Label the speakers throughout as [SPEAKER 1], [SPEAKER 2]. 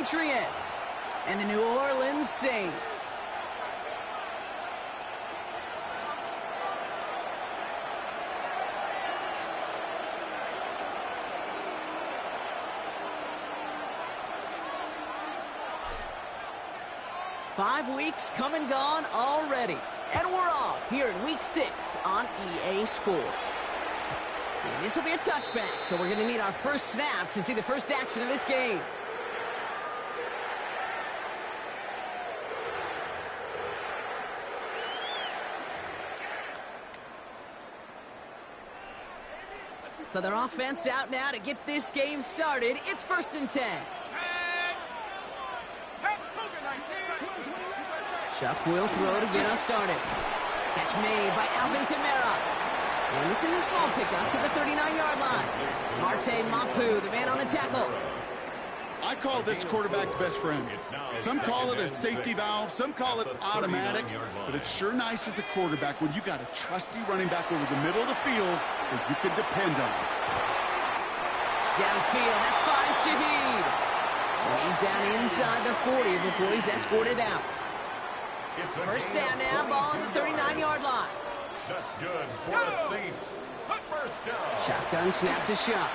[SPEAKER 1] Patriots and the New Orleans Saints. Five weeks come and gone already. And we're off here in Week 6 on EA Sports. And this will be a touchback, so we're going to need our first snap to see the first action of this game. So their offense out now to get this game started. It's 1st and 10. Shuck will throw to get us started. Catch made by Alvin Kamara. And this is a small pickup to the 39-yard line. Marte Mapu, the man on the tackle.
[SPEAKER 2] I call this quarterback's best friend. Some call it a safety valve, some call it automatic, but it's sure nice as a quarterback when you got a trusty running back over the middle of the field that you can depend on.
[SPEAKER 1] Downfield, that finds Shaheed. And he's down inside the 40 before he's escorted out. First down now, ball on the 39-yard line.
[SPEAKER 3] That's good for the Saints. First down.
[SPEAKER 1] Shotgun snap to Shuck.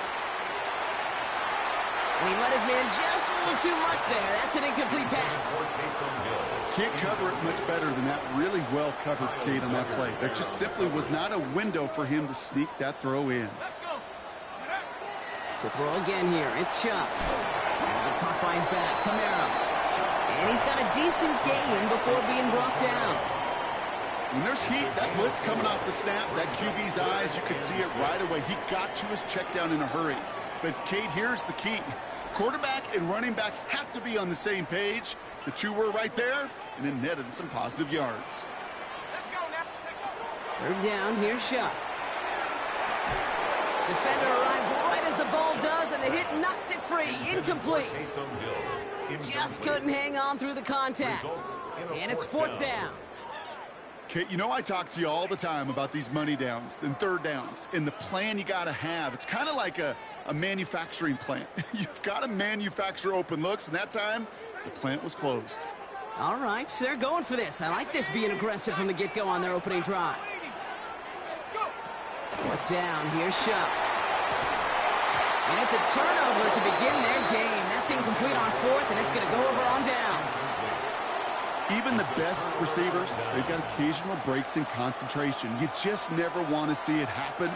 [SPEAKER 1] And he let his man just a little too much there. That's an incomplete pass.
[SPEAKER 2] Can't cover it much better than that really well covered Cade on that play. There just simply was not a window for him to sneak that throw in.
[SPEAKER 1] To throw again here, it's Shuck. And caught by his back, Kamara. And he's got a decent gain before being brought down.
[SPEAKER 2] When there's heat, that blitz coming off the snap, that QB's eyes, you could see it right away. He got to his check down in a hurry. But, Kate, here's the key. Quarterback and running back have to be on the same page. The two were right there, and it netted some positive yards.
[SPEAKER 1] Third down, here's Shuck. Defender arrives right as the ball does, and the hit knocks it free. Incomplete. Just couldn't hang on through the contact. And it's 4th down.
[SPEAKER 2] Kate, you know I talk to you all the time about these money downs and third downs and the plan you got to have. It's kind of like a manufacturing plant. You've got to manufacture open looks, and that time, the plant was closed.
[SPEAKER 1] All right, so they're going for this. I like this being aggressive from the get-go on their opening drive. 4th down, here's Shuck. And it's a turnover to begin their game. That's incomplete on 4th, and it's going to go over on downs.
[SPEAKER 2] Even the best receivers, they've got occasional breaks in concentration. You just never want to see it happen.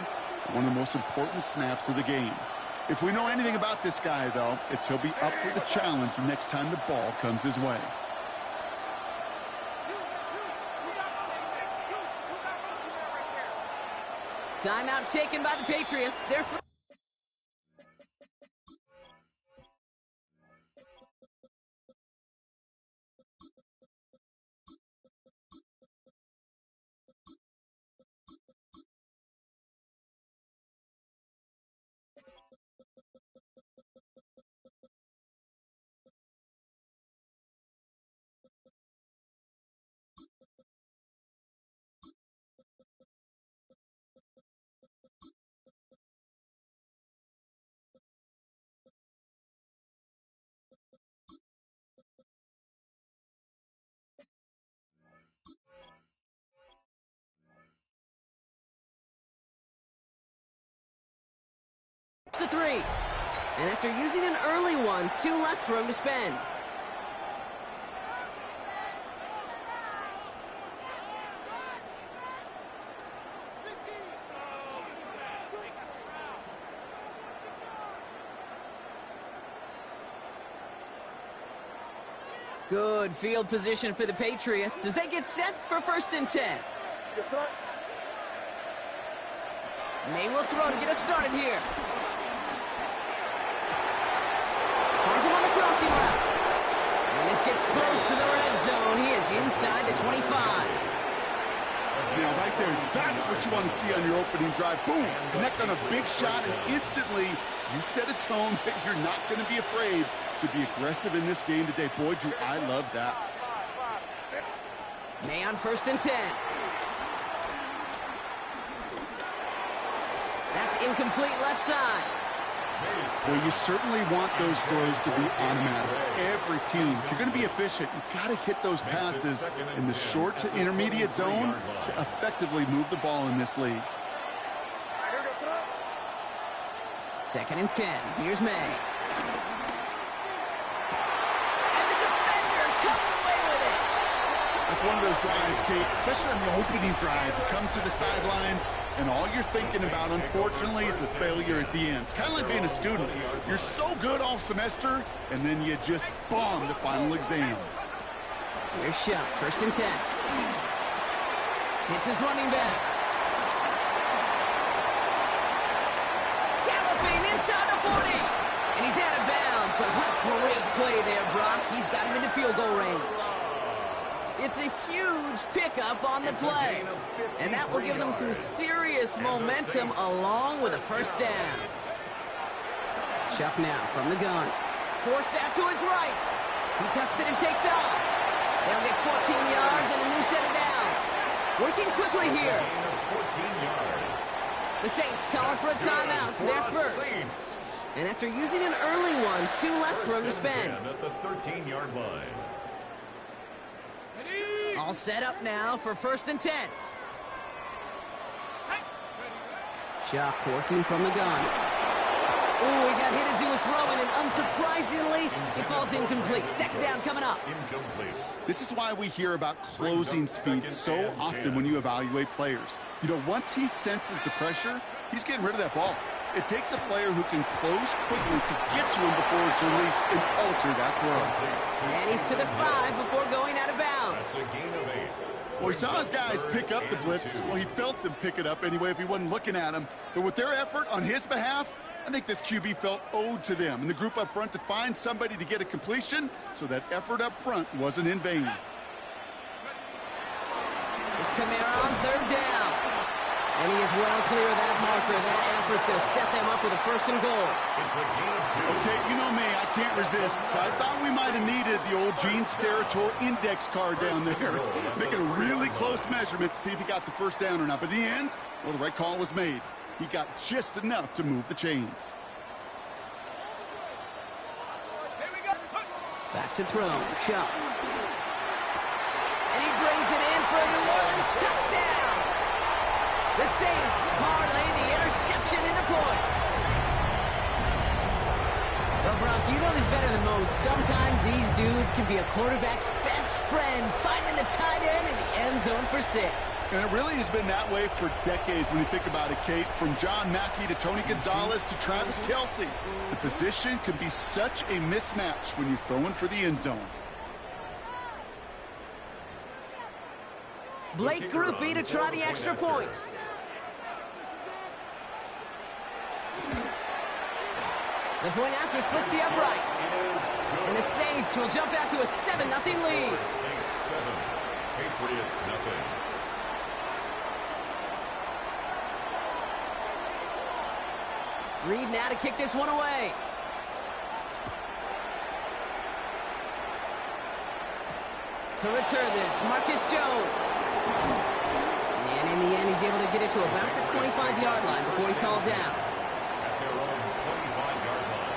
[SPEAKER 2] One of the most important snaps of the game. If we know anything about this guy, though, it's he'll be up for the challenge the next time the ball comes his way.
[SPEAKER 1] Timeout taken by the Patriots. They're free. To 3. And after using an early one, 2 left for him to spend. Good field position for the Patriots as they get set for 1st and 10. May will throw to get us started here. Finds him on the crossing route. And this gets close to the red zone. He is inside the 25.
[SPEAKER 2] Now, right there, that's what you want to see on your opening drive. Boom! Connect on a big shot, and instantly you set a tone that you're not going to be afraid to be aggressive in this game today. Boy, do I love that.
[SPEAKER 1] May on 1st and 10. That's incomplete left side.
[SPEAKER 2] Well, you certainly want those throws to be automatic. Every team. If you're going to be efficient, you've got to hit those passes in the short to intermediate zone to effectively move the ball in this league.
[SPEAKER 1] 2nd and 10. Here's May. And the defender coming away with it.
[SPEAKER 2] It's one of those drives, Kate, especially on the opening drive. You come to the sidelines, and all you're thinking about, unfortunately, is the failure at the end. It's kind of like being a student. You're so good all semester, and then you just bomb the final exam.
[SPEAKER 1] Here's Shuck. 1st and 10. Hits his running back. Galloping inside the 40. And he's out of bounds, but what a great play there, Brock. He's got him into field goal range. It's a huge pickup on the play. And that will give them some serious momentum along with a 1st down. Shuck now from the gun. Forced out to his right. He tucks it and takes off. They'll get 14 yards and a new set of downs. Working quickly here. The Saints calling for a timeout. Their first. And after using an early one, 2 left for him to spend.
[SPEAKER 3] At the 13-yard line.
[SPEAKER 1] All set up now for 1st and 10. Shuck working from the gun. Ooh, he got hit as he was throwing, and unsurprisingly, he falls incomplete. 2nd down coming up.
[SPEAKER 2] This is why we hear about closing speed so often when you evaluate players. You know, once he senses the pressure, he's getting rid of that ball. It takes a player who can close quickly to get to him before it's released and alter that throw.
[SPEAKER 1] And he's to the 5 before going out of bounds.
[SPEAKER 3] That's a gain of 8.
[SPEAKER 2] Well, he saw his guys pick up the blitz. Well, he felt them pick it up anyway if he wasn't looking at him. But with their effort on his behalf, I think this QB felt owed to them and the group up front to find somebody to get a completion, so that effort up front wasn't in vain.
[SPEAKER 1] It's Kamara on 3rd down. And he is well clear of that marker. That effort's going to set them up with a 1st and goal.
[SPEAKER 3] It's a gain of 2.
[SPEAKER 2] Okay, you know me, I can't resist. So I thought we might have needed the old Gene Steratore index card down there. Making a really close measurement to see if he got the 1st down or not. But in the end, well, the right call was made. He got just enough to move the chains.
[SPEAKER 1] Back to throw. Shuck. And he brings it in for a New Orleans touchdown. The Saints parlay the interception into points. Well, Brock, you know this better than most. Sometimes these dudes can be a quarterback's best friend, finding the tight end in the end zone for 6.
[SPEAKER 2] And it really has been that way for decades when you think about it, Kate. From John Mackey to Tony Gonzalez to Travis Kelce. The position can be such a mismatch when you're throwing for the end zone.
[SPEAKER 1] Blake Grupe to try the extra point. The point after splits the uprights. And the Saints will jump out to a 7-0 lead.
[SPEAKER 3] Saints 7, Patriots nothing.
[SPEAKER 1] Reed now to kick this one away. To return this, Marcus Jones. And in the end, he's able to get it to about the 25-yard line before he's hauled down.
[SPEAKER 3] At their own 25-yard line.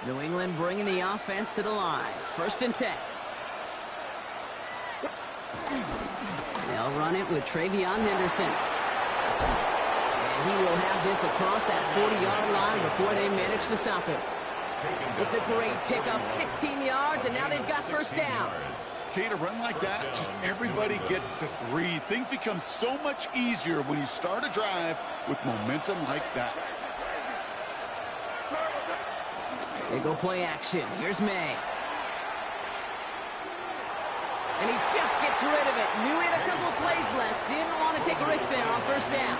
[SPEAKER 1] New England bringing the offense to the line. 1st and 10. They'll run it with Travion Henderson. And he will have this across that 40-yard line before they manage to stop him. It's a great pickup, 16 yards, and now they've got 1st down.
[SPEAKER 2] Kate, a run like that, just everybody gets to breathe. Things become so much easier when you start a drive with momentum like that.
[SPEAKER 1] They go play action. Here's May. And he just gets rid of it. Knew he had a couple of plays left. Didn't want to take a risk there on 1st down.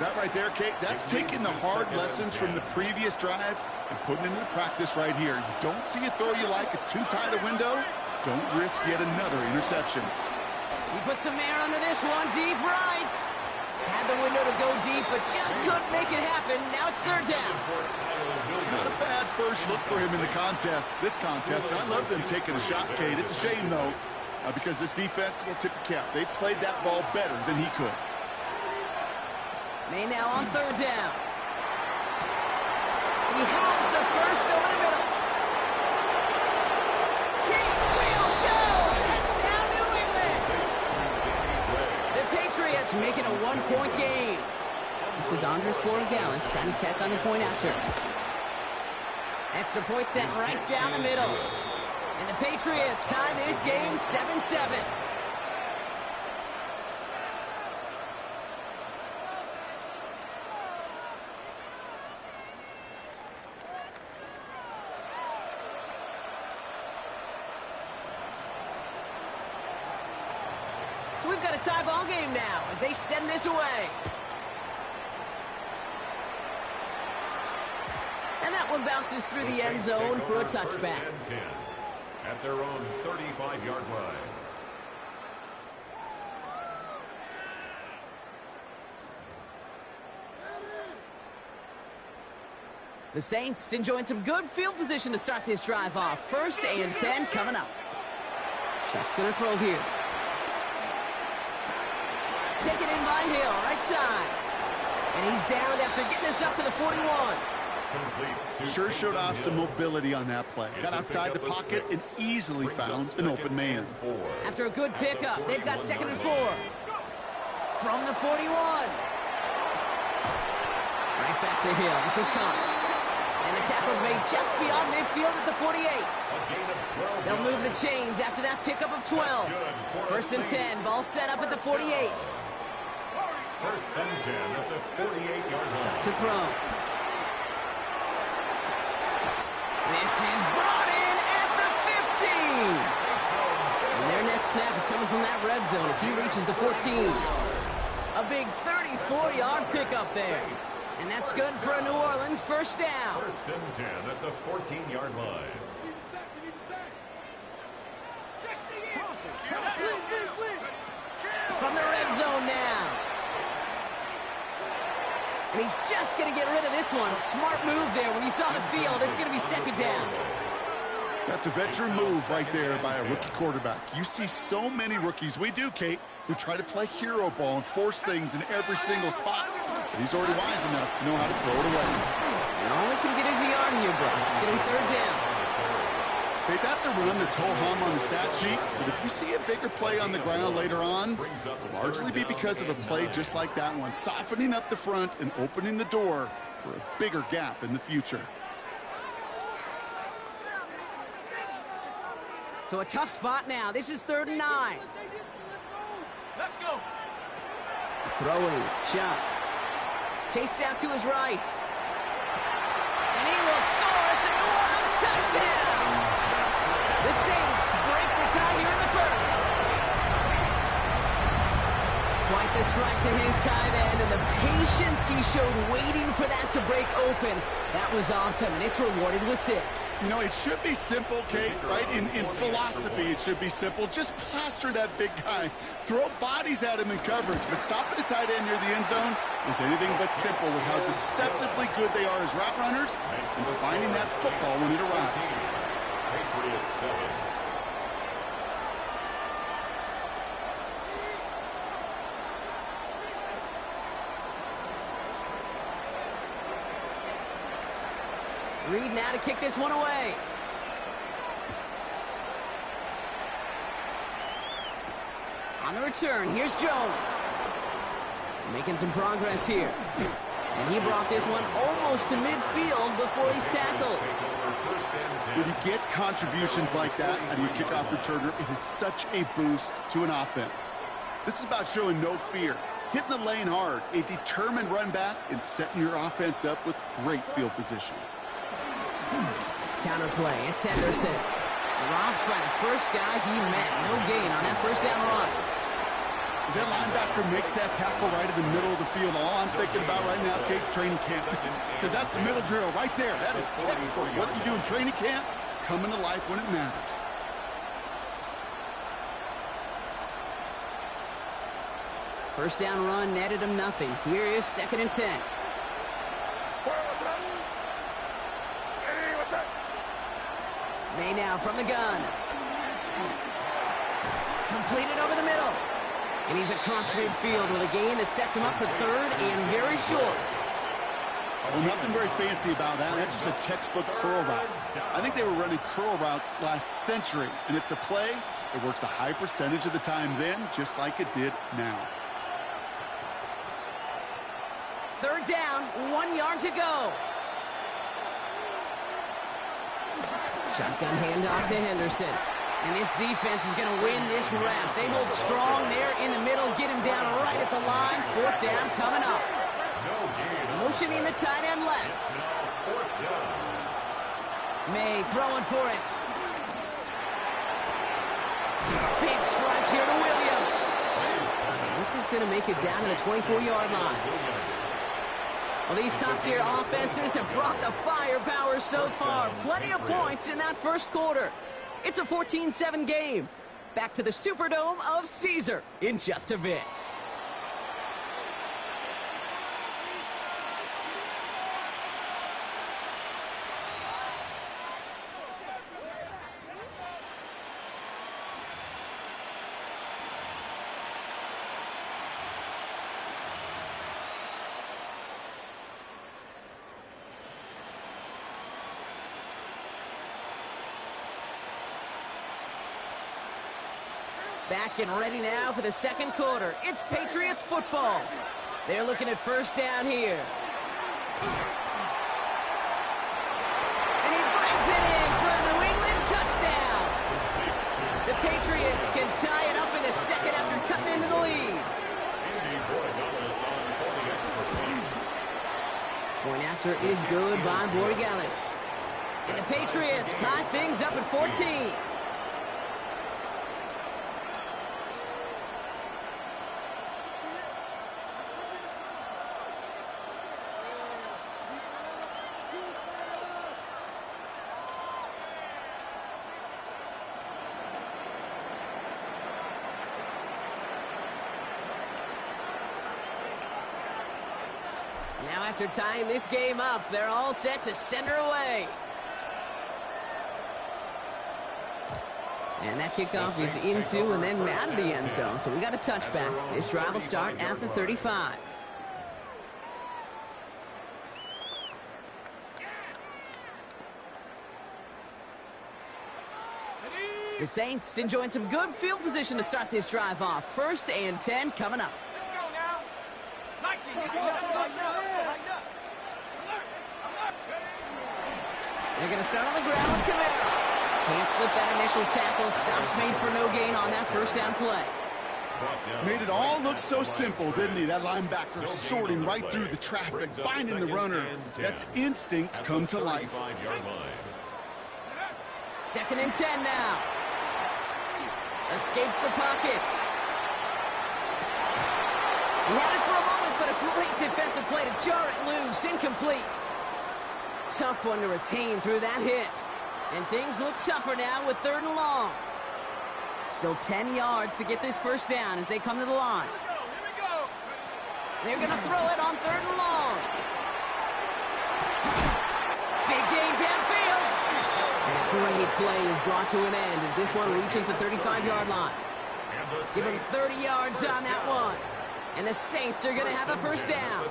[SPEAKER 2] That right there, Kate, that's taking the hard lessons from the previous drive and putting it into practice right here. You don't see a throw you like, it's too tight a window. Don't risk yet another interception.
[SPEAKER 1] He puts some air under this one, deep right. Had the window to go deep, but just couldn't make it happen. Now it's third down.
[SPEAKER 2] Not a bad first look for him in the this contest. And I love them taking a shot, Cade. It's a shame, though, because this defense will tip the cap. They played that ball better than he could.
[SPEAKER 1] May now on third down. He has the first over the middle. He will go! Touchdown, New England! The Patriots making a one-point game. This is Andres Borregales trying to tack on the point after. Extra point set right down the middle. And the Patriots tie this game 7-7. So we've got a tie ball game now as they send this away. And that one bounces through the end zone for a touchback.
[SPEAKER 3] At their own 35-yard line.
[SPEAKER 1] The Saints enjoying some good field position to start this drive off. 1st and 10 coming up. Chuck's going to throw here. Taken in by Hill, right side. And he's down after getting this up to the 41.
[SPEAKER 2] Sure showed off some mobility on that play. Got outside the pocket and easily found an open man.
[SPEAKER 1] After a good pickup, they've got 2nd and 4. From the 41. Right back to Hill. This is caught. And the tackle's made just beyond midfield at the 48. They'll move the chains after that pickup of 12. 1st and 10. Ball set up at the 48.
[SPEAKER 3] 1st and 10 at the 48-yard line.
[SPEAKER 1] To throw. This is brought in at the 15. And their next snap is coming from that red zone as he reaches the 14. A big 34-yard pickup there. And that's good for a New Orleans first down.
[SPEAKER 3] 1st and 10 at the 14-yard line.
[SPEAKER 1] From the red zone now. And he's just going to get rid of this one. Smart move there. When you saw the field, it's going to be 2nd down.
[SPEAKER 2] That's a veteran move right there by a rookie quarterback. You see so many rookies, we do, Kate, who try to play hero ball and force things in every single spot. But he's already wise enough to know how to throw it away.
[SPEAKER 1] And all he can get is a yard here, bro. It's going to be 3rd down.
[SPEAKER 2] Hey, that's a run that's ho-hum on the stat sheet, but if you see a bigger play on the ground later on, it'll largely be because of a play just like that one, softening up the front and opening the door for a bigger gap in the future.
[SPEAKER 1] So a tough spot now. This is 3rd and 9.
[SPEAKER 4] Let's go.
[SPEAKER 1] Throwing, shot. Chased out to his right. And he will score. It's a New Orleans touchdown. The Saints break the tie here in the 1st. Quite the strike to his tight end, and the patience he showed waiting for that to break open. That was awesome, and it's rewarded with 6.
[SPEAKER 2] You know, it should be simple, Kate, right? In philosophy, it should be simple. Just plaster that big guy. Throw bodies at him in coverage, but stopping a tight end near the end zone is anything but simple with how deceptively good they are as route runners and finding that football when it arrives.
[SPEAKER 3] Patriots 7.
[SPEAKER 1] Reed now to kick this one away. On the return, here's Jones. Making some progress here. And he brought this one almost to midfield before he's tackled.
[SPEAKER 2] When you get contributions like that out of your kickoff returner, it is such a boost to an offense. This is about showing no fear, hitting the lane hard, a determined run back, and setting your offense up with great field position.
[SPEAKER 1] Counterplay, it's Henderson. Dropped by the first guy he met. No gain on that first down run.
[SPEAKER 2] As that linebacker makes that tackle right in the middle of the field, all I'm thinking about right now, Kate's training camp. Because that's the middle drill right there. That is textbook. What you do in training camp, coming to life when it matters.
[SPEAKER 1] First down run netted him nothing. Here is 2nd and 10. May now from the gun. Completed over the middle. And he's across midfield with a gain that sets him up for 3rd and very short.
[SPEAKER 2] Well, nothing very fancy about that. That's just a textbook curl route. I think they were running curl routes last century, and it's a play that works a high percentage of the time then, just like it did now.
[SPEAKER 1] 3rd down, 1 yard to go. Shotgun handoff to Henderson. And this defense is going to win this round. They hold strong there in the middle, get him down right at the line. 4th down coming up. Motioning the tight end left. May throwing for it. Big strike here to Williams. And this is going to make it down to the 24-yard line. Well, these top-tier offenses have brought the firepower so far. Plenty of points in that first quarter. It's a 14-7 game. Back to the Superdome of Caesar in just a bit. Back and ready now for the second quarter. It's Patriots football. They're looking at first down here. And he brings it in for a New England touchdown. The Patriots can tie it up in the second after cutting into the lead. Point after is good by Borregales. And the Patriots tie things up at 14. Now after tying this game up, they're all set to send her away. And that kickoff is into and then out of the end zone. So we got a touchback. This drive will start at the 35. The Saints enjoying some good field position to start this drive off. 1st and 10 coming up. They're going to start on the ground with Kamara. Can't slip that initial tackle. Stops made for no gain on that first down play.
[SPEAKER 2] Made it all look so simple, didn't he? That linebacker sorting right through the traffic, finding the runner. That's instincts come to life.
[SPEAKER 1] 2nd and 10 now. Escapes the pocket. He had it for a moment, but a great defensive play to jar it loose. Incomplete. Tough one to retain through that hit. And things look tougher now with 3rd and long. Still 10 yards to get this first down as they come to the line. They're going to throw it on 3rd and long. Big gain downfield. And a great play is brought to an end as this one reaches the 35-yard line. Give him 30 yards on that one. And the Saints are going to have a first down.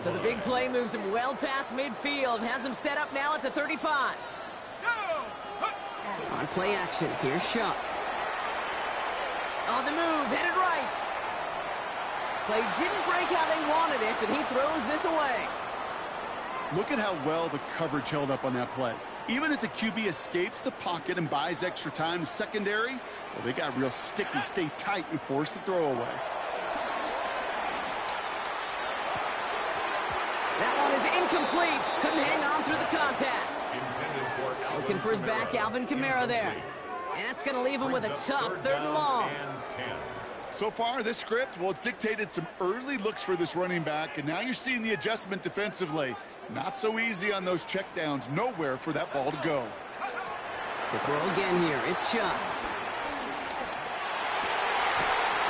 [SPEAKER 1] So the big play moves him well past midfield. Has him set up now at the 35. On play action, here's Shuck. On the move, headed right. Play didn't break how they wanted it, and he throws this away.
[SPEAKER 2] Look at how well the coverage held up on that play. Even as the QB escapes the pocket and buys extra time to secondary, well, they got real sticky, stay tight, and force the throw away.
[SPEAKER 1] That one is incomplete. Couldn't hang on through the contact. Looking for his back, Alvin Kamara there. And that's going to leave him with a tough 3rd and long.
[SPEAKER 2] So far, this script, well, it's dictated some early looks for this running back, and now you're seeing the adjustment defensively. Not so easy on those checkdowns. Nowhere for that ball to go.
[SPEAKER 1] To throw again here, it's Shuck.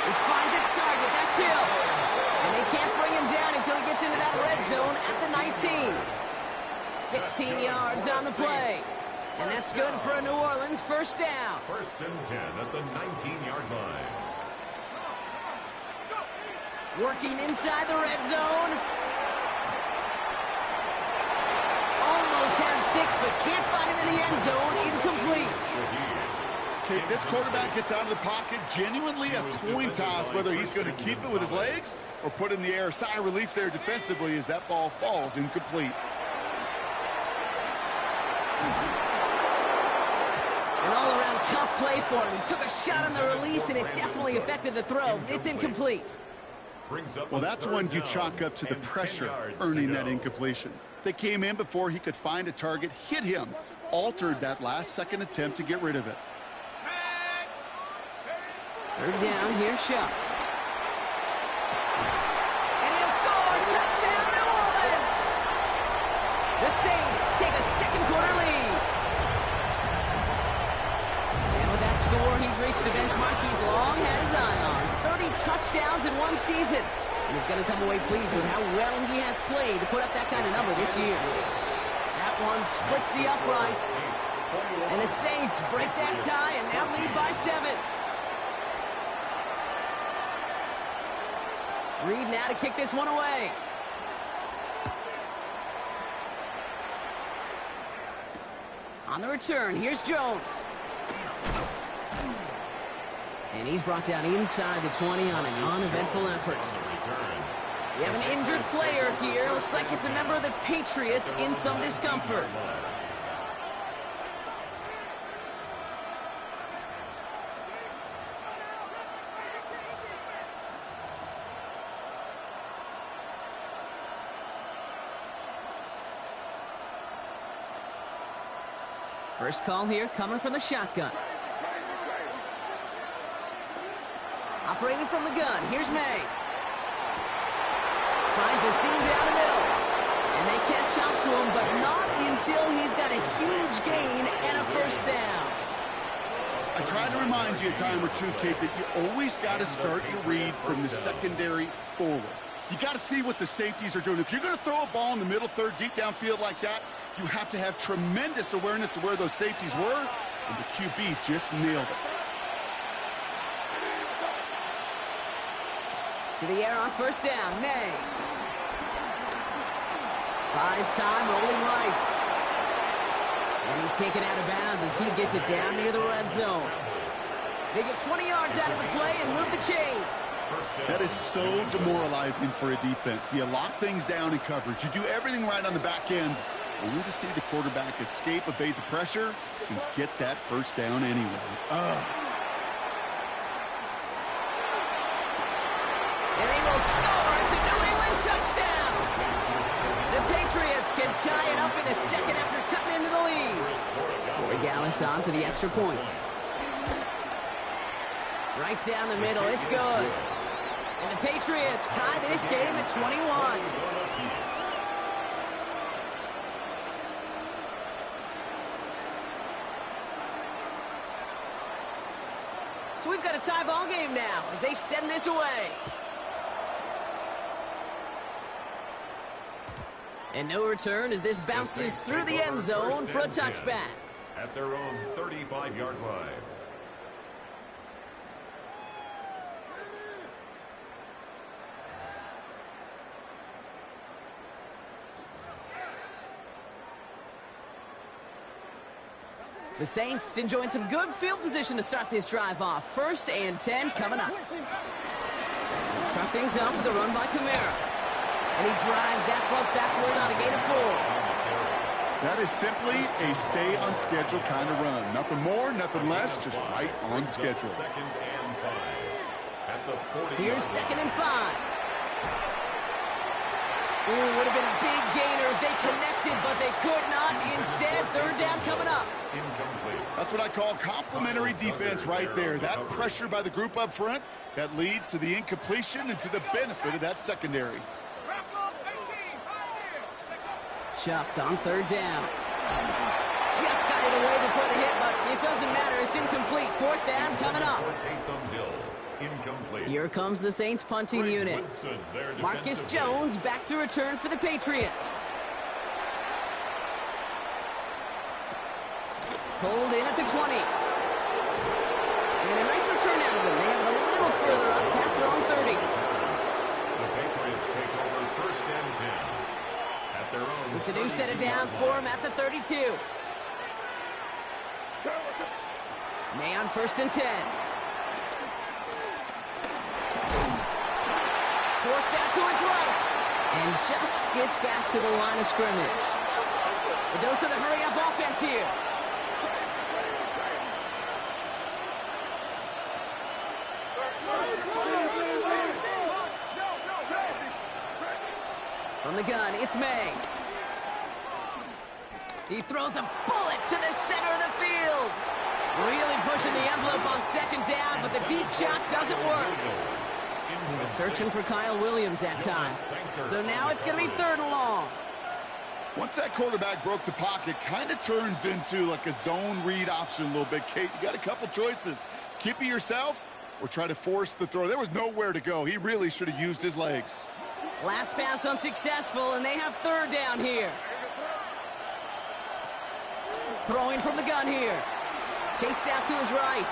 [SPEAKER 1] This finds its target. That's Hill. And they can't bring him down until he gets into that red zone at the 19. 16 yards on the play. And that's good for a New Orleans first down.
[SPEAKER 3] First and 10 at the 19-yard line.
[SPEAKER 1] Working inside the red zone. Almost had 6, but can't find him in the end zone. Incomplete.
[SPEAKER 2] Okay, this quarterback gets out of the pocket. Genuinely a coin toss whether he's going to keep it with his legs or put it in the air. Sigh of relief there defensively as that ball falls incomplete.
[SPEAKER 1] An all-around tough play for him. He took a shot on the release, and it definitely affected the throw. It's incomplete.
[SPEAKER 2] Well, that's one you chalk up to the pressure earning that incompletion. They came in before he could find a target, hit him, altered that last-second attempt to get rid of it.
[SPEAKER 1] Third down, here's Shuck. And he'll score! Touchdown, New Orleans! The Saints take a second-quarter lead. And with that score, he's reached a benchmark he's long had his eye on. 30 touchdowns in one season. And he's going to come away pleased with how well he has played to put up that kind of number this year. That one splits the uprights. And the Saints break that tie and now lead by 7. Reed now to kick this one away. On the return, here's Jones. And he's brought down inside the 20 on an uneventful effort. We have an injured player here. Looks like it's a member of the Patriots in some discomfort. First call here coming from the shotgun. Operating from the gun, here's May. Finds a seam down the middle. And they catch up to him, but not until he's got a huge gain and a first down.
[SPEAKER 2] I tried to remind you a time or two, Kate, that you always got to start your read from the secondary forward. You got to see what the safeties are doing. If you're going to throw a ball in the middle third, deep downfield like that, you have to have tremendous awareness of where those safeties were, and the QB just nailed it.
[SPEAKER 1] To the air on first down, May. Buys time, rolling right. And he's taken out of bounds as he gets it down near the red zone. They get 20 yards out of the play and move the chains.
[SPEAKER 2] That is so demoralizing for a defense. You lock things down in coverage. You do everything right on the back end, only to see the quarterback escape, evade the pressure, and get that first down anyway.
[SPEAKER 1] And they will score. It's a New England touchdown. The Patriots can tie it up in a second after cutting into the lead. Corey Gallis on for the extra point. Right down the middle. It's good. And the Patriots tie this game at 21. So we've got a tie ball game now as they send this away. And no return as this bounces through the end zone for a touchback.
[SPEAKER 3] At their own 35-yard line.
[SPEAKER 1] The Saints enjoying some good field position to start this drive off. First and 10 coming up. Start things off with a run by Kamara. And he drives that front backward on a gain of 4.
[SPEAKER 2] That is simply a stay-on-schedule kind of run. Nothing more, nothing less, just right on schedule.
[SPEAKER 3] Second and 5. At the 40.
[SPEAKER 1] Here's second and 5. Ooh, would have been a big gainer if they connected, but they could not. Instead, third down coming up.
[SPEAKER 3] Incomplete.
[SPEAKER 2] That's what I call complimentary defense right there. That pressure by the group up front, that leads to the incompletion and to the benefit of that secondary.
[SPEAKER 1] Shuck on third down. Just got it away before the hit, but it doesn't matter. It's incomplete. Fourth down coming up.
[SPEAKER 3] For Taysom Hill. Incomplete.
[SPEAKER 1] Here comes the Saints punting unit.
[SPEAKER 3] Woodson, their
[SPEAKER 1] Marcus
[SPEAKER 3] defensive
[SPEAKER 1] Jones back to return for the Patriots. Pulled in at the 20. And a nice return out of them. They have it a little further up past their own 30.
[SPEAKER 3] The Patriots take over first and 10 at their own.
[SPEAKER 1] It's a new set of downs for them at the 32. May on first and 10. Forced out to his right. And just gets back to the line of scrimmage. A dose of the hurry-up offense here. From the gun, it's May. He throws a bullet to the center of the field. Really pushing the envelope on second down, but the deep shot doesn't work. He was searching for Kyle Williams that time. So now it's going to be third and long.
[SPEAKER 2] Once that quarterback broke the pocket, kind of turns into like a zone read option a little bit. Kate, you got a couple choices. Keep it yourself or try to force the throw. There was nowhere to go. He really should have used his legs.
[SPEAKER 1] Last pass unsuccessful, and they have third down here. Throwing from the gun here. Chased out to his right.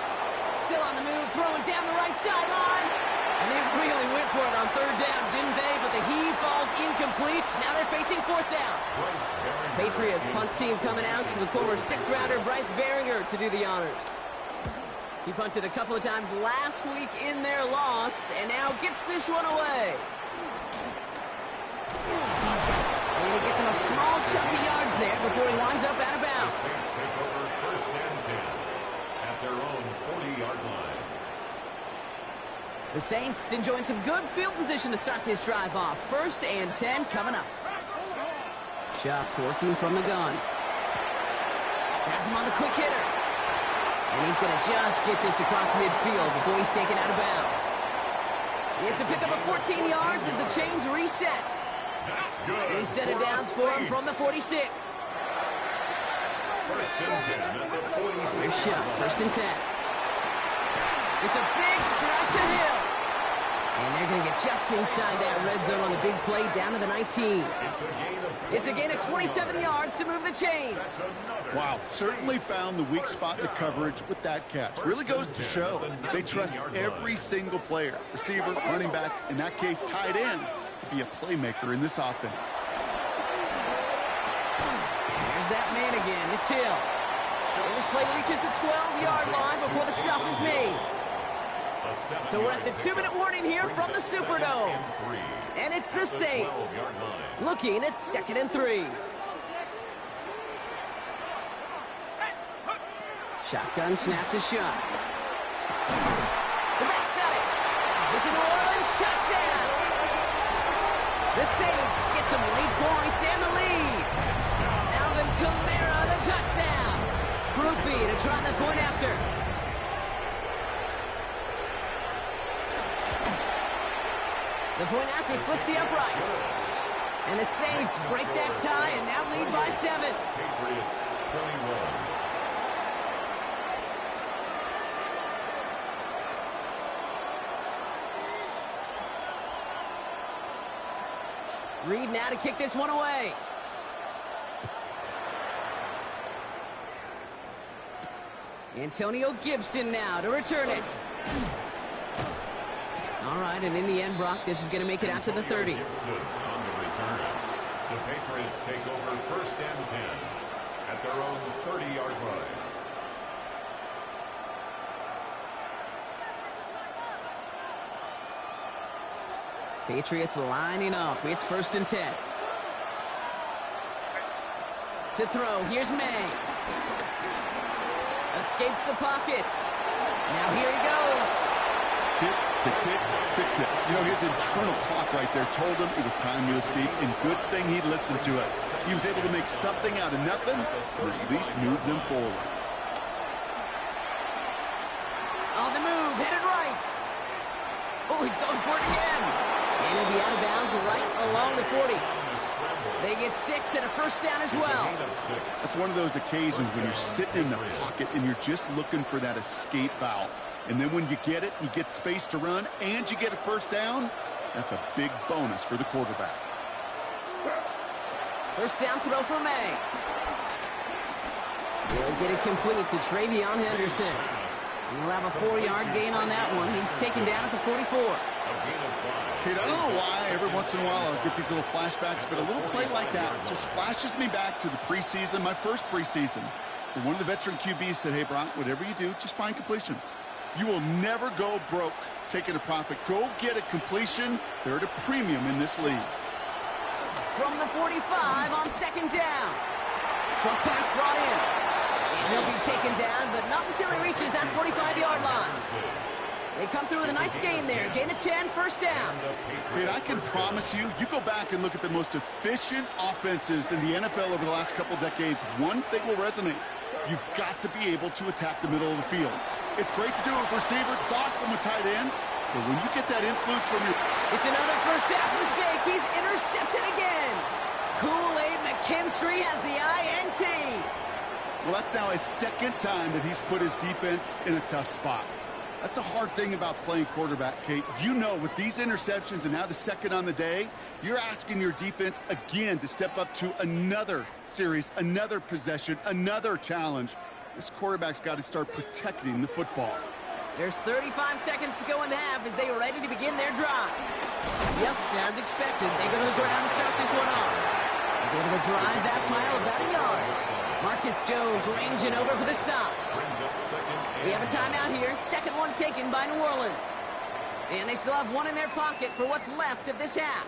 [SPEAKER 1] Still on the move, throwing down the right sideline. And they really went for it on third down, didn't they? But the heave falls incomplete. Now they're facing fourth down. Patriots punt team coming out with former sixth-rounder Bryce Behringer to do the honors. He punted a couple of times last week in their loss, and now gets this one away. And he gets him a small chunk of yards there before he winds up out of bounds.
[SPEAKER 3] The Saints take over first and 10 at their own 40-yard line.
[SPEAKER 1] The Saints enjoying some good field position to start this drive off. First and 10 coming up. Chuck working from the gun. Has him on the quick hitter. And he's going to just get this across midfield before he's taken out of bounds. It's a pickup of 14 yards as the chains reset.
[SPEAKER 3] That's good.
[SPEAKER 1] Reset it downs for him from the 46.
[SPEAKER 3] First and 10 at the 46.
[SPEAKER 1] Here's Chuck, first and 10. It's a big strike to Hill. And they're going to get just inside that red zone on the big play down to the 19. It's a gain of 27 yards to move the chains.
[SPEAKER 2] Wow, certainly found the weak spot in the coverage with that catch. Really goes to show they trust every single player, receiver, running back, in that case tight end, to be a playmaker in this offense.
[SPEAKER 1] There's that man again. It's Hill. And this play reaches the 12-yard line before the stop is made. So we're at the 2-minute warning here from the Superdome. And it's the Saints looking at 2nd and 3. Shotgun snap to Shuck. The back's got it. It's a New Orleans touchdown. The Saints get some late points and the lead. Alvin Kamara, the touchdown. Groupie to try the point after. The point after splits the uprights. And the Saints break that tie and now lead by 7.
[SPEAKER 3] Patriots 21.
[SPEAKER 1] Reed now to kick this one away. Antonio Gibson now to return it. All right, and in the end, Brock, this is going to make it out to the 30.
[SPEAKER 3] Gibson on the return. The Patriots take over first and 10 at their own 30-yard line.
[SPEAKER 1] Patriots lining up. It's first and 10. To throw, here's May. Escapes the pocket. Now here he goes.
[SPEAKER 2] Tick, tick, tick, tick, tick. You know, his internal clock right there told him it was time to escape, and good thing he listened to it. He was able to make something out of nothing, or at least move them forward.
[SPEAKER 1] On the move, headed right. Oh, he's going for it again. And he'll be out of bounds right along the 40. They get 6 and a first down as well.
[SPEAKER 2] That's one of those occasions when you're sitting in the pocket and you're just looking for that escape valve. And then when you get it, you get space to run, and you get a first down, that's a big bonus for the quarterback.
[SPEAKER 1] First down throw for May. He'll get it complete to Travion Henderson. He'll have a 4-yard gain on that one. He's taken down at the 44.
[SPEAKER 2] Kate, I don't know why every once in a while I'll get these little flashbacks, but a little play like that just flashes me back to the preseason, my first preseason. And one of the veteran QBs said, hey, Brock, whatever you do, just find completions. You will never go broke taking a profit. Go get a completion. They're at a premium in this league.
[SPEAKER 1] From the 45 on second down. Short pass brought in. And he'll be taken down, but not until he reaches that 45-yard line. They come through with a nice gain there. Gain of 10, first down.
[SPEAKER 2] Dude, I can promise you, you go back and look at the most efficient offenses in the NFL over the last couple decades, one thing will resonate. You've got to be able to attack the middle of the field. It's great to do it with receivers. It's awesome with tight ends. But when you get that influence from your...
[SPEAKER 1] It's another first half mistake. He's intercepted again. Kool-Aid McKinstry has the INT.
[SPEAKER 2] Well, that's now his second time that he's put his defense in a tough spot. That's a hard thing about playing quarterback, Kate. You know, with these interceptions and now the second on the day, you're asking your defense again to step up to another series, another possession, another challenge. This quarterback's got to start protecting the football.
[SPEAKER 1] There's 35 seconds to go in the half as they are ready to begin their drive. Yep, as expected, they go to the ground to start this one off. He's able to drive that pile about a yard. Marcus Jones ranging over for the stop. We have a timeout here. Second one taken by New Orleans. And they still have one in their pocket for what's left of this half.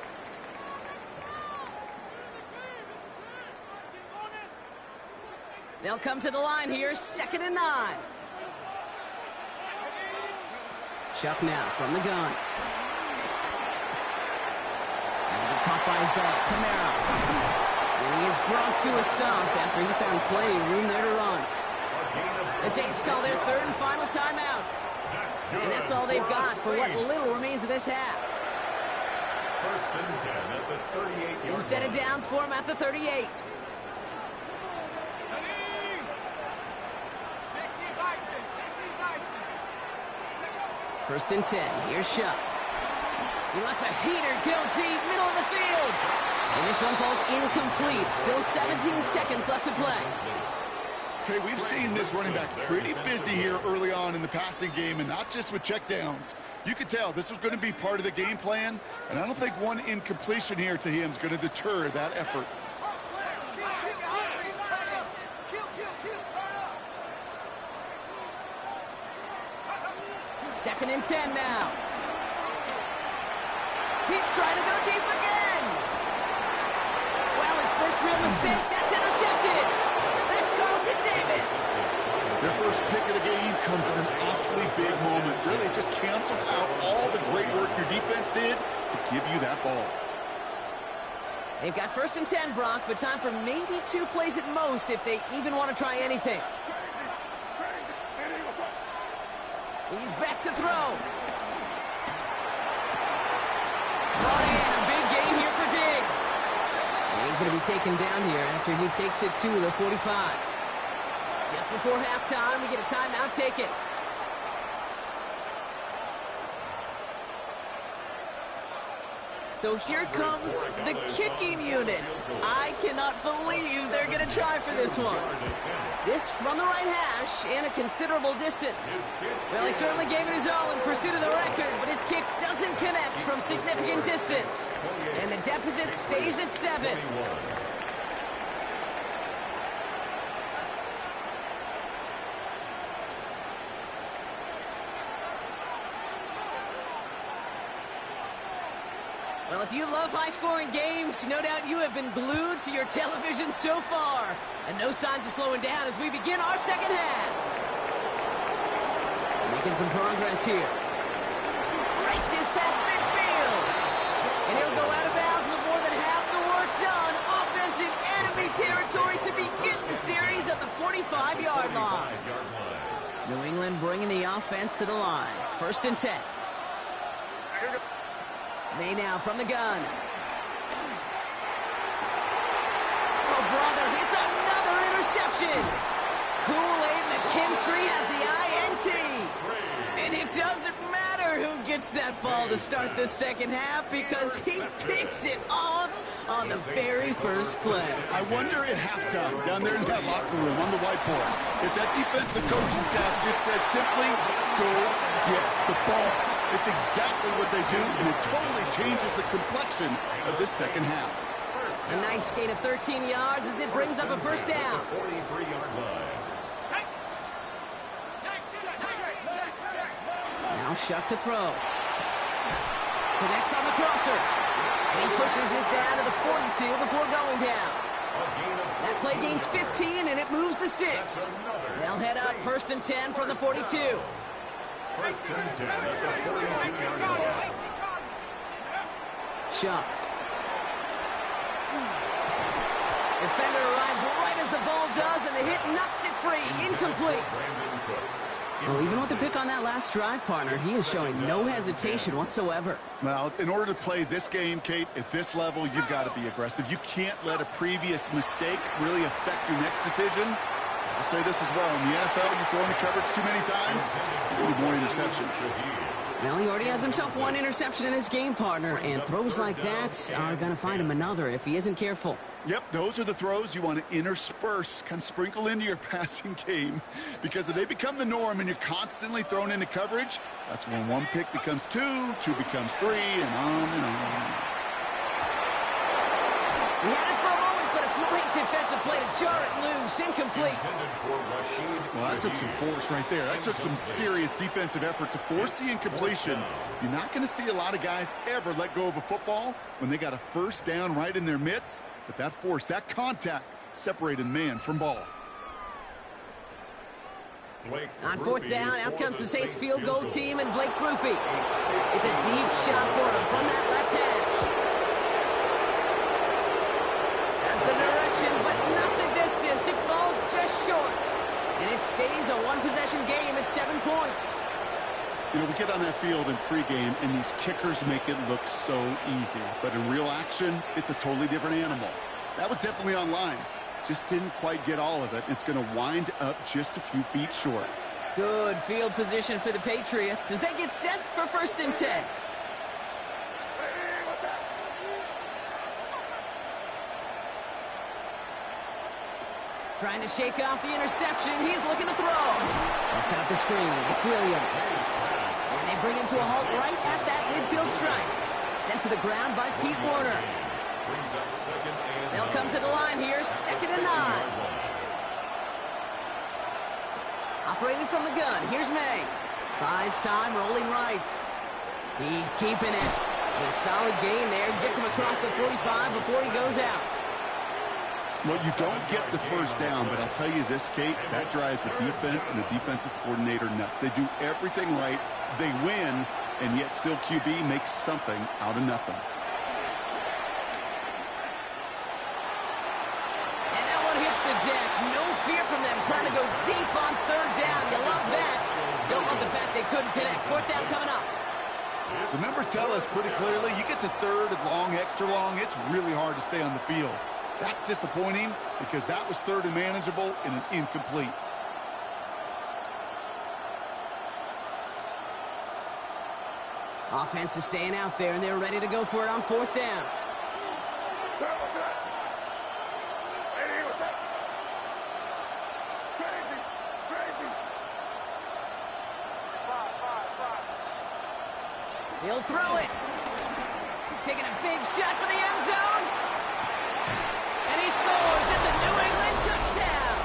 [SPEAKER 1] They'll come to the line here, 2nd and 9. Chuck now from the gun. And he caught by his back. Kamara. And he is brought to a stop after he found plenty of room there to run. The Saints call their third and final timeout. And that's all they've got for what little remains of this half.
[SPEAKER 3] First and 10 at the 38-yard line.
[SPEAKER 1] Set it down for him at the 38. First and 10. Here's Shuck. He lets a heater go deep, middle of the field. And this one falls incomplete. Still 17 seconds left to play.
[SPEAKER 2] Okay, we've seen this running back pretty busy here early on in the passing game, and not just with checkdowns. You could tell this was going to be part of the game plan, and I don't think one incompletion here to him is going to deter that effort.
[SPEAKER 1] Second and 10 now. He's trying to go deep again. Wow, his first real mistake. That's intercepted. That's Carlton Davis.
[SPEAKER 2] Their first pick of the game comes at an awfully big moment. Really just cancels out all the great work your defense did to give you that ball.
[SPEAKER 1] They've got first and 10, Brock, but time for maybe 2 plays at most if they even want to try anything. He's back to throw. Brought in, a big gain here for Diggs. And he's going to be taken down here after he takes it to the 45. Just before halftime, we get a timeout taken. So here comes the kicking unit. I cannot believe they're going to try for this one. This from the right hash and a considerable distance. Well, he certainly gave it his all in pursuit of the record, but his kick doesn't connect from significant distance. And the deficit stays at 7. Well, if you love high-scoring games, no doubt you have been glued to your television so far. And no signs of slowing down as we begin our second half. Making some progress here. Races past midfield. And he'll go out of bounds with more than half the work done. Offensive enemy territory to begin the series at the 45-yard line. New England bringing the offense to the line. First and 10. May now from the gun. Oh, brother, it's another interception. Kool-Aid McKinstry has the INT. And gets that ball to start the second half because he picks it off on the very first play.
[SPEAKER 2] I wonder at halftime, down there in that locker room on the whiteboard, if that defensive coaching staff just said simply, go get the ball. It's exactly what they do, and it totally changes the complexion of this second half.
[SPEAKER 1] A nice gain of 13 yards as it brings up a first down.
[SPEAKER 3] 43-yard line.
[SPEAKER 1] Now Shuck to throw. Connects on the crosser. And he pushes this down to the 42 before going down. That play gains 15, and it moves the sticks. They'll head up 1st and 10 from the 42.
[SPEAKER 3] 1st and 10 at the 42-yard line.
[SPEAKER 1] Shuck. Defender arrives right as the ball does, and the hit knocks it free. Incomplete. Well, even with the pick on that last drive, partner, he is showing no hesitation whatsoever.
[SPEAKER 2] Well, in order to play this game, Kate, at this level, you've got to be aggressive. You can't let a previous mistake really affect your next decision. I'll say this as well. In the NFL, you throw into coverage too many times, you need more interceptions.
[SPEAKER 1] Well, he already has himself one interception in this game, partner, and throws like that are going to find him another if he isn't careful.
[SPEAKER 2] Yep, those are the throws you want to intersperse, kind of sprinkle into your passing game, because if they become the norm and you're constantly thrown into coverage, that's when one pick becomes two becomes three, and on and on.
[SPEAKER 1] He had it for a moment, but a great defensive play to jar it loose. Incomplete.
[SPEAKER 2] Well, that took some force right there. That took some serious defensive effort to force the incompletion. You're not going to see a lot of guys ever let go of a football when they got a first down right in their midst. But that force, that contact, separated man from ball.
[SPEAKER 1] On 4th down, out comes the Saints field goal team and Blake Grupe. It's a deep shot for him from that left edge. Has the direction, but not the distance. It falls just short. And it stays a one-possession game at 7 points.
[SPEAKER 2] You know, we get on that field in pregame, and these kickers make it look so easy. But in real action, it's a totally different animal. That was definitely on line. Just didn't quite get all of it. It's going to wind up just a few feet short.
[SPEAKER 1] Good field position for the Patriots as they get set for 1st and 10. Trying to shake off the interception. He's looking to throw. They'll set up the screen. It's Williams. And they bring him to a halt right at that midfield stripe. Sent to the ground by Pete Warner. They'll come to the line here. 2nd and 9. Operating from the gun. Here's May. Buys time, rolling right. He's keeping it. A solid gain there. Gets him across the 45 before he goes out.
[SPEAKER 2] Well, you don't get the first down, but I'll tell you this, Kate, that drives the defense and the defensive coordinator nuts. They do everything right, they win, and yet still QB makes something out of nothing.
[SPEAKER 1] And that one hits the deck. No fear from them trying to go deep on 3rd down. You love that. Don't love the fact they couldn't connect. 4th down coming up.
[SPEAKER 2] The numbers tell us pretty clearly, you get to 3rd and long, extra long, it's really hard to stay on the field. That's disappointing because that was 3rd and manageable and an incomplete.
[SPEAKER 1] Offense is staying out there, and they're ready to go for it on 4th down. He'll throw it. Taking a big shot for the end zone. And he scores. It's a New England touchdown.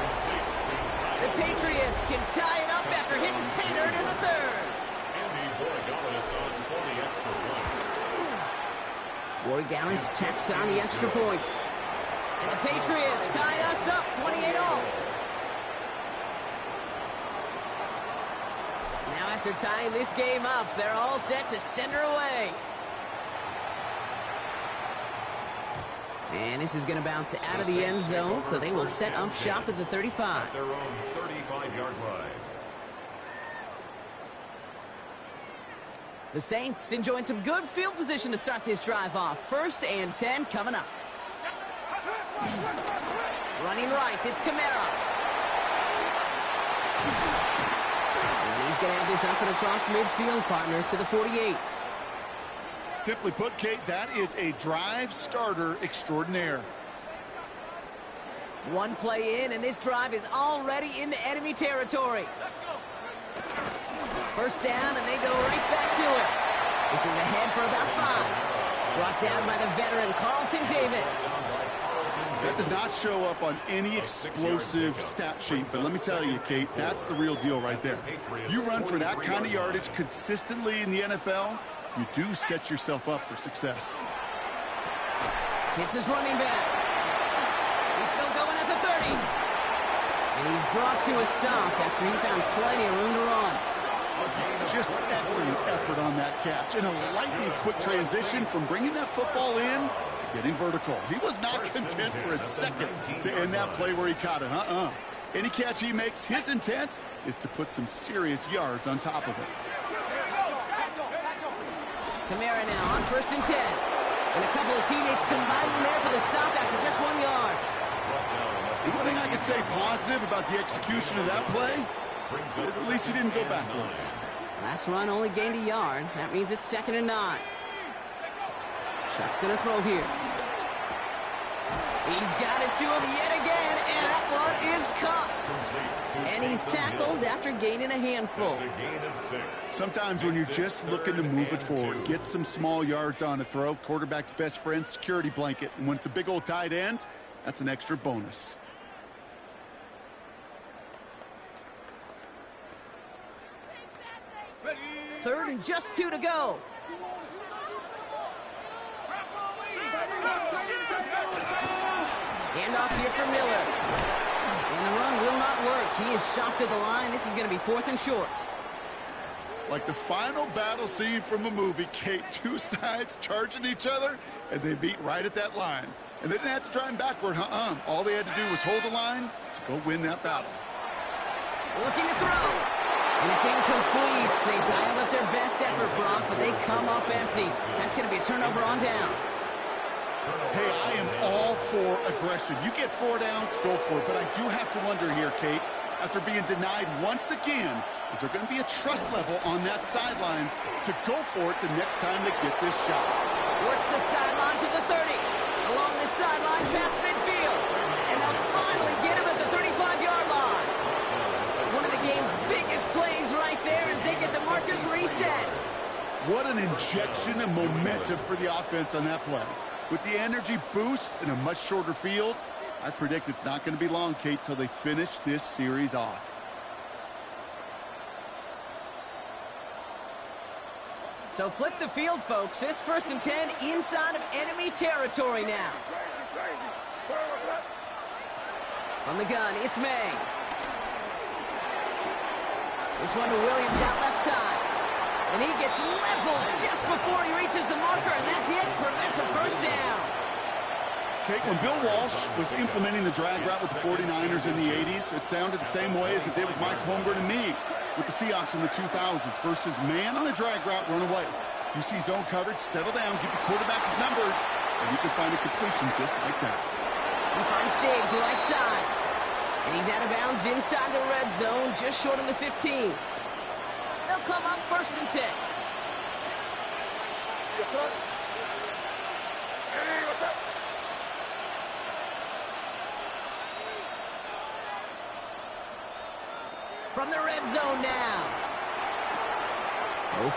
[SPEAKER 1] The Patriots can tie it up after hitting pay dirt in the 3rd. Borgalis tacks on the extra point. And the Patriots tie us up 28-all. Now after tying this game up, they're all set to send her away. And this is going to bounce out of the end zone, so they will set up shop at the 35.
[SPEAKER 3] At their own 35-yard line.
[SPEAKER 1] The Saints enjoying some good field position to start this drive off. 1st and 10 coming up. Running right, it's Kamara. And He's going to have this up and across midfield, partner, to the 48.
[SPEAKER 2] Simply put, Kate, that is a drive starter extraordinaire.
[SPEAKER 1] One play in, and this drive is already into enemy territory. First down, and they go right back to it. This is ahead for about 5. Brought down by the veteran, Carlton Davis.
[SPEAKER 2] That does not show up on any explosive stat sheet, but let me tell you, Kate, that's the real deal right there. You run for that kind of yardage consistently in the NFL, you do set yourself up for success.
[SPEAKER 1] Hits his running back. He's still going at the 30. And he's brought to a stop after he found plenty of room to run.
[SPEAKER 2] Just excellent effort on that catch. And a lightning quick transition from bringing that football in to getting vertical. He was not content for a second to end that play where he caught it. Any catch he makes, his intent is to put some serious yards on top of it.
[SPEAKER 1] Kamara now on 1st and 10. And a couple of teammates combining there for the stop after just 1 yard.
[SPEAKER 2] The one thing I can say positive about the execution of that play is at least he didn't go backwards.
[SPEAKER 1] Last run only gained a yard. That means it's 2nd and 9. Chuck's going to throw here. He's got it to him yet again, and that one is caught. And he's tackled after gaining a handful.
[SPEAKER 2] Sometimes when you're just looking to move it forward, get some small yards on a throw, quarterback's best friend, security blanket. And when it's a big old tight end, that's an extra bonus.
[SPEAKER 1] Third and just 2 to go. Handoff here for Miller. And the run will not work. He is soft at the line. This is going to be 4th and short.
[SPEAKER 2] Like the final battle scene from a movie, Kate, two sides charging each other, and they beat right at that line. And they didn't have to drive backward, All they had to do was hold the line to go win that battle.
[SPEAKER 1] Looking to throw. And it's incomplete. They dialed up their best effort, Brock, but they come up empty. That's going to be a turnover on downs.
[SPEAKER 2] Hey, I am all for aggression. You get 4 downs, go for it. But I do have to wonder here, Kate, after being denied once again, is there going to be a trust level on that sidelines to go for it the next time they get this shot?
[SPEAKER 1] Works the sideline to the 30. Along the sideline past midfield. And they'll finally get him at the 35-yard line. One of the game's biggest plays right there as they get the markers reset.
[SPEAKER 2] What an injection of momentum for the offense on that play. With the energy boost in a much shorter field, I predict it's not going to be long, Kate, till they finish this series off.
[SPEAKER 1] So flip the field, folks. It's 1st and 10 inside of enemy territory now. From the gun, it's May. This one to Williams out left side. And he gets leveled just before he reaches the marker, and that hit prevents a 1st down.
[SPEAKER 2] Kate, when Bill Walsh was implementing the drag route with the 49ers in the 80s, it sounded the same way as it did with Mike Holmgren and me with the Seahawks in the 2000s versus man on the drag route, run away. You see zone coverage, settle down, give your quarterback his numbers, and you can find a completion just like that.
[SPEAKER 1] He finds Diggs right side. And he's out of bounds inside the red zone, just short of the 15. They'll come up 1st and 10. From the red zone now.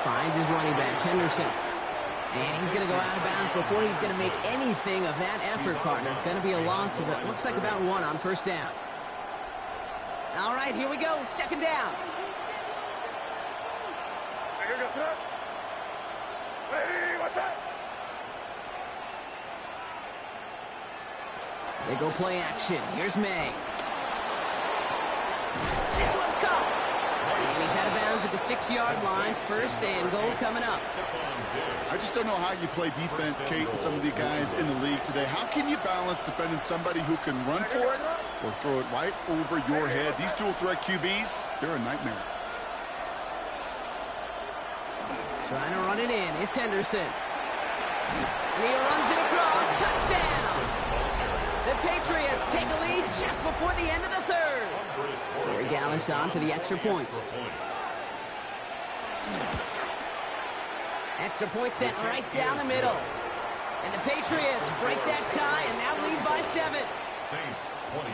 [SPEAKER 1] Finds his running back, Henderson. And he's going to go out of bounds before he's going to make anything of that effort, partner. Going to be a loss of it. Looks like about 1 on 1st down. All right, here we go. 2nd down. They go play action. Here's May. This one's caught. And he's out of bounds at the 6-yard line. 1st and goal coming up.
[SPEAKER 2] I just don't know how you play defense, Kate, with some of the guys in the league today. How can you balance defending somebody who can run for it or throw it right over your head? These dual threat QBs, they're a nightmare.
[SPEAKER 1] Trying to run it in. It's Henderson. And he runs it across. Touchdown! The Patriots take a lead just before the end of the 3rd. Corey Gallis on for the extra point. Extra point sent right down the middle. And the Patriots break that tie and now lead by 7.
[SPEAKER 3] Saints 28.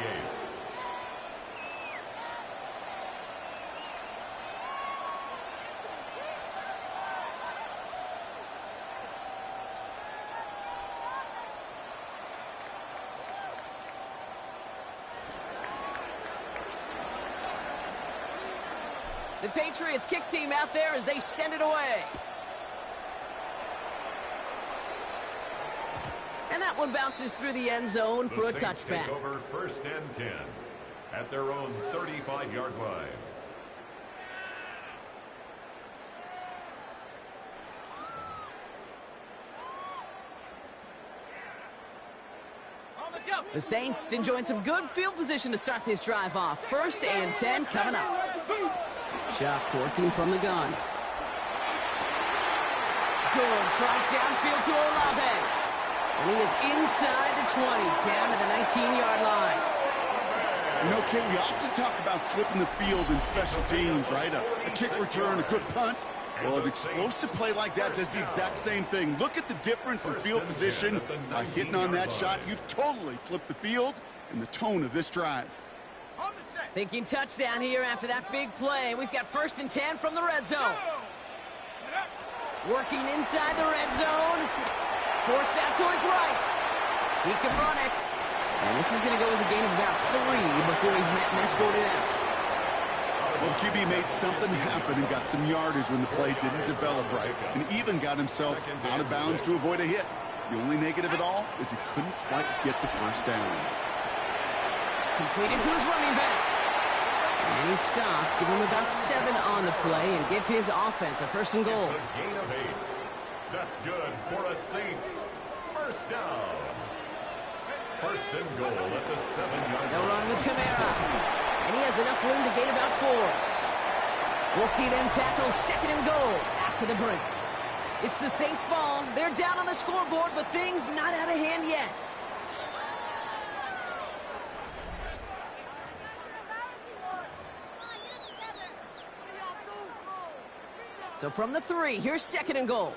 [SPEAKER 1] The Patriots kick team out there as they send it away. And that one bounces through the end zone for a
[SPEAKER 3] Saints
[SPEAKER 1] touchback.
[SPEAKER 3] take over 1st and 10 at their own 35-yard line.
[SPEAKER 1] The Saints enjoying some good field position to start this drive off. 1st and 10 coming up. Shock working from the gun. Goes right downfield to Olave. And he is inside the 20, down to the 19-yard line.
[SPEAKER 2] You know, Kate, we often talk about flipping the field in special teams, right? A kick return, a good punt. Well, an explosive play like that does the exact same thing. Look at the difference in field position. By hitting on that shot, you've totally flipped the field and the tone of this drive.
[SPEAKER 1] Thinking touchdown here after that big play. We've got 1st and 10 from the red zone. Working inside the red zone. Forced out to his right. He can run it. And this is going to go as a gain of about 3 before he's met and escorted out.
[SPEAKER 2] Well, the QB made something happen and got some yardage when the play didn't develop right, and even got himself out of bounds to avoid a hit. The only negative at all is he couldn't quite get the 1st down.
[SPEAKER 1] Completed to his running back. And he stops, give him about 7 on the play, and give his offense a 1st and goal.
[SPEAKER 3] It's a gain of 8. That's good for a Saints 1st down. 1st and goal at the 7-yard line.
[SPEAKER 1] They'll run with Kamara. And he has enough room to gain about 4. We'll see them tackle 2nd and goal after the break. It's the Saints ball. They're down on the scoreboard, but things not out of hand yet. So from the 3, here's 2nd and goal.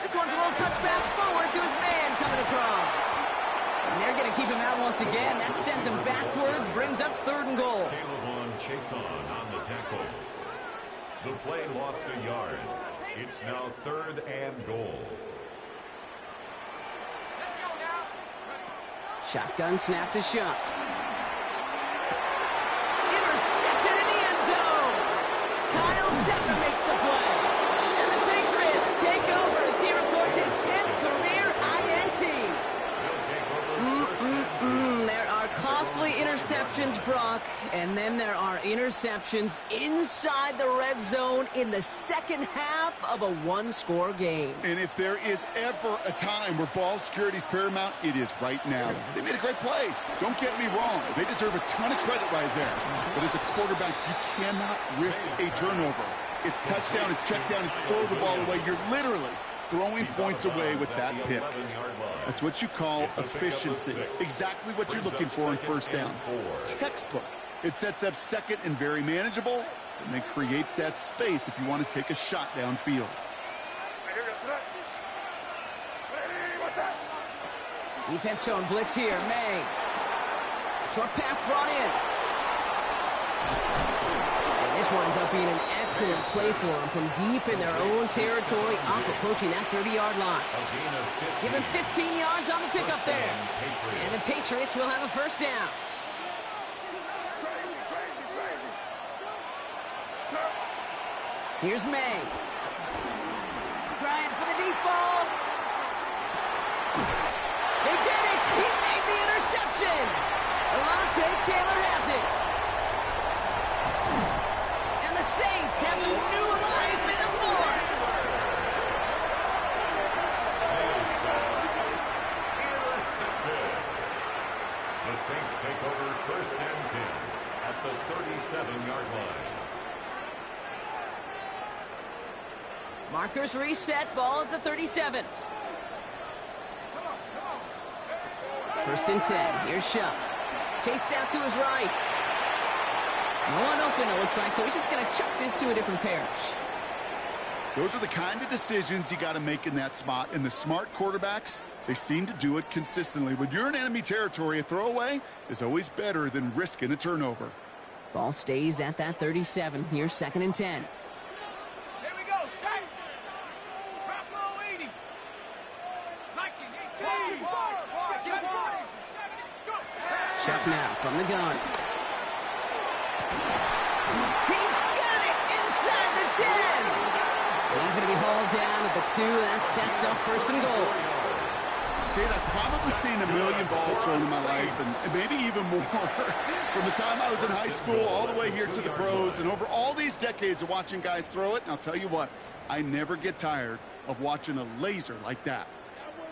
[SPEAKER 1] This one's a little touch pass forward to his man coming across. And they're going to keep him out once again. That sends him backwards, brings up 3rd and goal.
[SPEAKER 3] Caleb Chason on the tackle. The play lost a yard. It's now 3rd and goal.
[SPEAKER 1] Shotgun snap to Shuck. Intercepted in the end zone. Kyle Decker makes the play. And the Patriots take over as he records his 10th career INT. There are costly interceptions, Brock, and then there are interceptions inside the red zone in the 2nd half of a 1-score game.
[SPEAKER 2] And if there is ever a time where ball security is paramount, it is right now. They made a great play. Don't get me wrong. They deserve a ton of credit right there. But as a quarterback, you cannot risk a turnover. It's touchdown, it's check down, it's throw the ball away. You're literally throwing points away with that pick. That's what you call efficiency. Exactly what you're looking for in 1st down. Textbook. It sets up 2nd and very manageable, and then creates that space if you want to take a shot downfield.
[SPEAKER 1] Defense showing blitz here. May. Short pass brought in. And this winds up being an excellent play for them from deep in their own territory, up approaching that 30-yard line. Give him 15 yards on the pickup there. And the Patriots will have a 1st down. Here's May. Trying for the deep ball. They did it! He made the interception! Alontae Taylor has it. And the Saints have some new life in the 4th.
[SPEAKER 3] Intercepted. The Saints take over 1st and 10 at the 37-yard line.
[SPEAKER 1] Markers reset, ball at the 37. 1st and 10, here's Shuck. Chased out to his right. No one open, it looks like, so he's just going to chuck this to a different parish.
[SPEAKER 2] Those are the kind of decisions you got to make in that spot. And the smart quarterbacks, they seem to do it consistently. When you're in enemy territory, a throwaway is always better than risking a turnover.
[SPEAKER 1] Ball stays at that 37. Here's 2nd and 10.
[SPEAKER 4] Here we go, set. Drop low, 80. 19, 18. Get wide. 70, go.
[SPEAKER 1] Check now from the gun. He's got it inside the 10. And he's going to be hauled down at the 2. That sets up 1st and goal.
[SPEAKER 2] Kate, I've probably seen a million balls thrown in my life, and maybe even more. From the time I was in high school all the way here to the pros, and over all these decades of watching guys throw it, and I'll tell you what, I never get tired of watching a laser like that.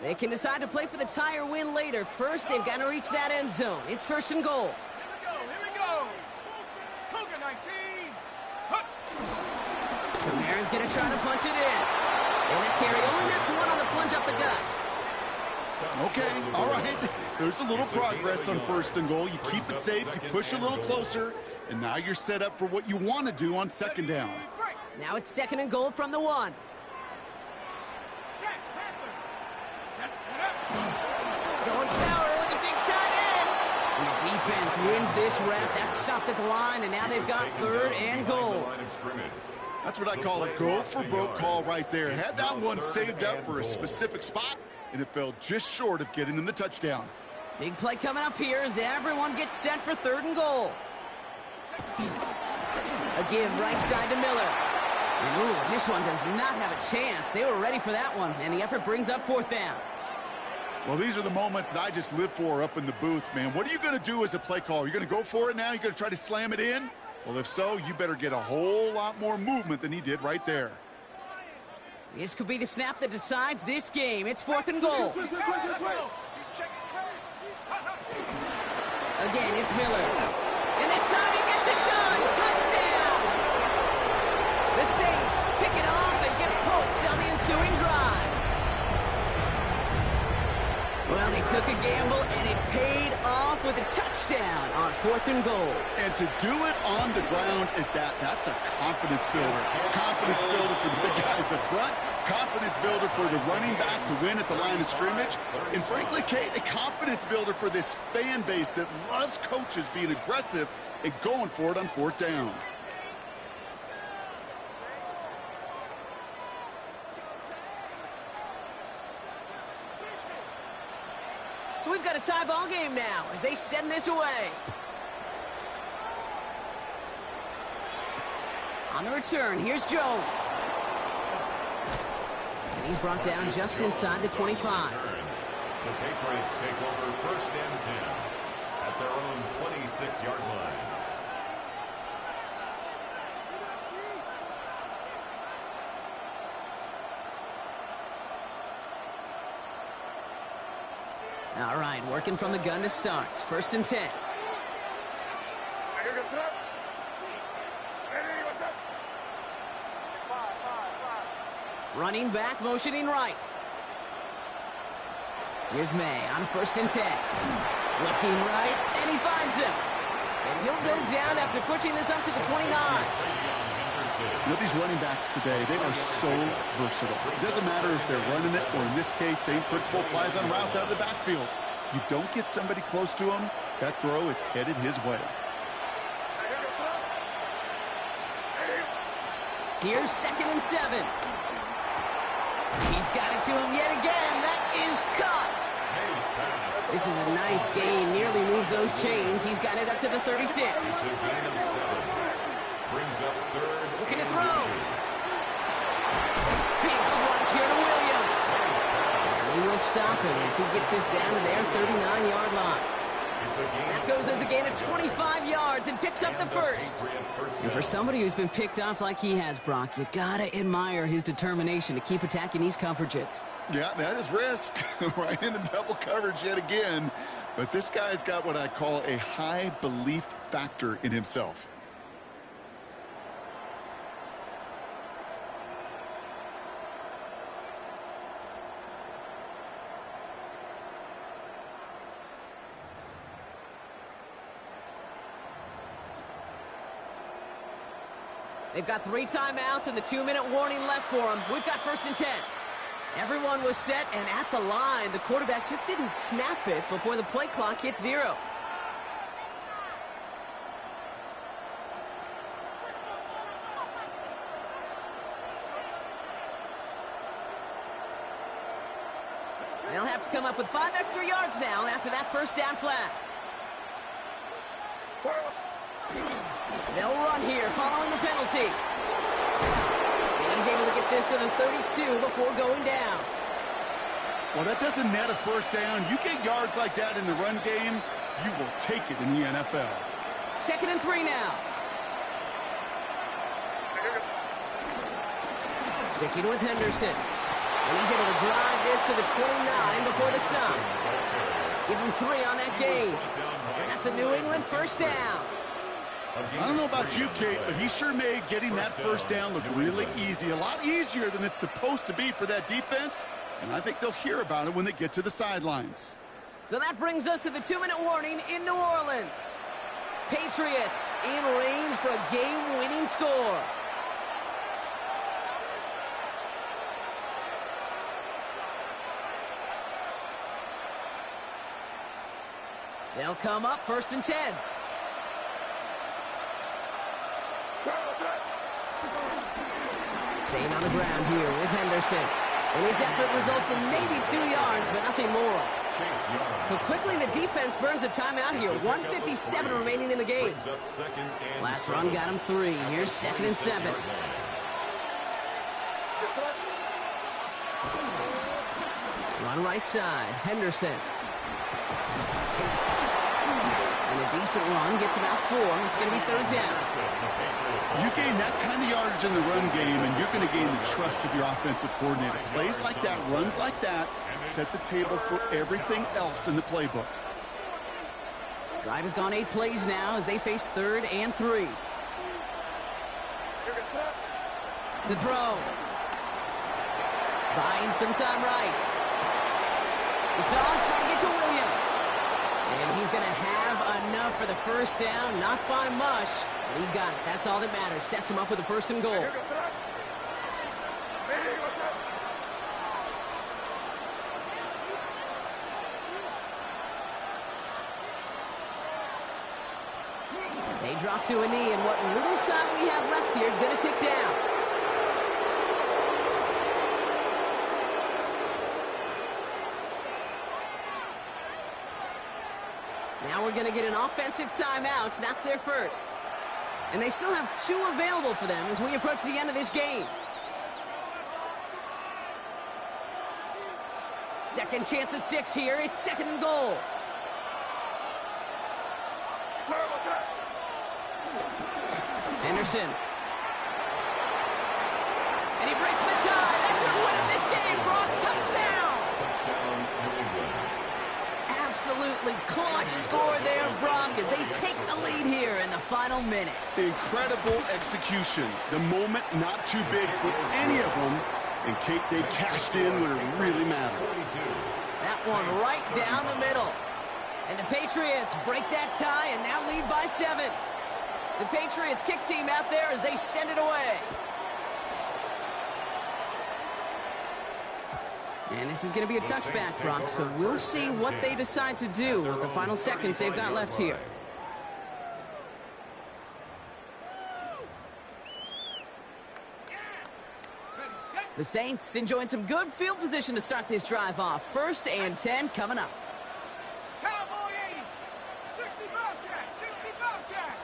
[SPEAKER 1] They can decide to play for the tie or win later. First, they've got to reach that end zone. It's 1st and goal.
[SPEAKER 4] Here we go. Cougar 19. Hup.
[SPEAKER 1] Kamara's going to try to punch it in. And that carry only nets one on the plunge up the gut.
[SPEAKER 2] Okay, all right. There's a little progress on 1st and goal. You keep it safe, you push a little closer, and now you're set up for what you want to do on 2nd down.
[SPEAKER 1] Now it's 2nd and goal from the 1.
[SPEAKER 4] Check, Panthers. Set it up.
[SPEAKER 1] Going power with a big tight end. And the defense wins this rep. That's stopped at the line, and now they've got 3rd and goal.
[SPEAKER 2] That's what I call a go-for-broke call right there. Had that one saved up for a specific spot, and it fell just short of getting them the touchdown.
[SPEAKER 1] Big play coming up here as everyone gets set for 3rd and goal. Again, right side to Miller. And ooh, this one does not have a chance. They were ready for that one, and the effort brings up 4th down.
[SPEAKER 2] Well, these are the moments that I just live for up in the booth, man. What are you going to do as a play caller? You're going to go for it now? You're going to try to slam it in? Well, if so, you better get a whole lot more movement than he did right there.
[SPEAKER 1] This could be the snap that decides this game. It's 4th and goal. Again, it's Miller. And this time he gets it done. Touchdown! The Saints pick it off and get points on the ensuing drive. Well, they took a gamble, and it paid off with a touchdown on 4th and goal.
[SPEAKER 2] And to do it on the ground at that, that's a confidence builder. Confidence builder for the big guys up front. Confidence builder for the running back to win at the line of scrimmage. And frankly, Kate, a confidence builder for this fan base that loves coaches being aggressive and going for it on 4th down.
[SPEAKER 1] So we've got a tie ball game now as they send this away. On the return, here's Jones. And he's brought down just inside the 25.
[SPEAKER 3] The Patriots take over 1st and 10 at their own 26-yard line.
[SPEAKER 1] All right, working from the gun to start. 1st and 10. Running back, motioning right. Here's May on 1st and 10. Looking right, and he finds him. And he'll go down after pushing this up to the 29.
[SPEAKER 2] You know, these running backs today, they are so versatile. It doesn't matter if they're running it, or in this case, same principle applies on routes out of the backfield. You don't get somebody close to him, that throw is headed his way.
[SPEAKER 1] Here's 2nd and 7. He's got it to him yet again. That is caught. This is a nice gain. Nearly moves those chains. He's got it up to the 36.
[SPEAKER 3] Brings up 3rd.
[SPEAKER 1] Looking to throw. Big strike here to Williams. He will stop him as he gets this down to their 39-yard line. That goes as a gain of 25 yards and picks up the 1st. And for somebody who's been picked off like he has, Brock, you gotta admire his determination to keep attacking these coverages.
[SPEAKER 2] Yeah, that is risk. Right into double coverage yet again. But this guy's got what I call a high belief factor in himself.
[SPEAKER 1] They've got 3 timeouts and the 2-minute warning left for them. We've got 1st and 10. Everyone was set and at the line. The quarterback just didn't snap it before the play clock hit 0. They'll have to come up with 5 extra yards now after that 1st down flag. They'll run here following the penalty. And he's able to get this to the 32 before going down.
[SPEAKER 2] Well, that doesn't net a 1st down. You get yards like that in the run game, you will take it in the NFL.
[SPEAKER 1] 2nd and 3 now. Sticking with Henderson. And he's able to drive this to the 29 before the stop. Give him 3 on that game. And that's a New England 1st down.
[SPEAKER 2] I don't know about you, Kate, but he sure made getting that 1st down look really easy. A lot easier than it's supposed to be for that defense. And I think they'll hear about it when they get to the sidelines.
[SPEAKER 1] So that brings us to the 2-minute warning in New Orleans. Patriots in range for a game-winning score. They'll come up 1st and 10. Staying on the ground here with Henderson. And his effort results in maybe 2 yards, but nothing more. So quickly the defense burns a timeout here. 1:57 remaining in the game. Last run got him 3. Here's 2nd and 7. Run right side. Henderson. And a decent run gets about 4. It's going to be 3rd down.
[SPEAKER 2] You gain that kind of yardage in the run game, and you're going to gain the trust of your offensive coordinator. Plays like that, runs like that, set the table for everything else in the playbook.
[SPEAKER 1] Drive has gone 8 plays now as they face 3rd and 3. To throw. Buying some time right. It's on target to Williams. And he's going to have enough for the 1st down. Not by much, but he got it. That's all that matters. Sets him up with a 1st and goal. They drop to a knee, and what little time we have left here is going to tick down. Now we're going to get an offensive timeout. That's their 1st. And they still have 2 available for them as we approach the end of this game. 2nd chance at 6 here. It's 2nd and goal. Henderson. And he breaks the tie. That's going to win him this game. Brock, touchdown.
[SPEAKER 3] Touchdown, New England.
[SPEAKER 1] Absolutely clutch score there, Brock, as they take the lead here in the final minutes.
[SPEAKER 2] Incredible execution. The moment not too big for any of them. And Kate, they cashed in when it really mattered.
[SPEAKER 1] That one right down the middle. And the Patriots break that tie and now lead by 7. The Patriots kick team out there as they send it away. And this is going to be a touchback, Brock, so we'll see what they decide to do with the final seconds they've got left here. The Saints enjoying some good field position to start this drive off. 1st and 10 coming up.
[SPEAKER 4] Cowboy 80. 60 Bobcat. 60 Bobcat.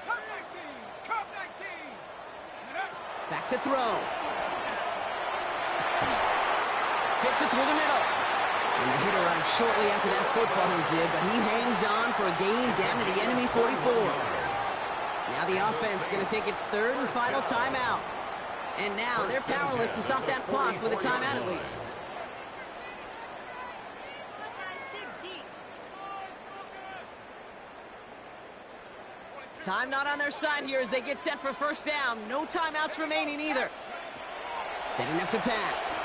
[SPEAKER 4] Cup 19. Cup 19.
[SPEAKER 1] Back to throw. Fits it through the middle. And the hit arrived shortly after that football he did, but he hangs on for a gain down to the enemy 44. Now the offense is going to take its 3rd and final timeout. And now they're powerless to stop that clock with a timeout at least. Time not on their side here as they get set for 1st down. No timeouts remaining either. Setting up to pass.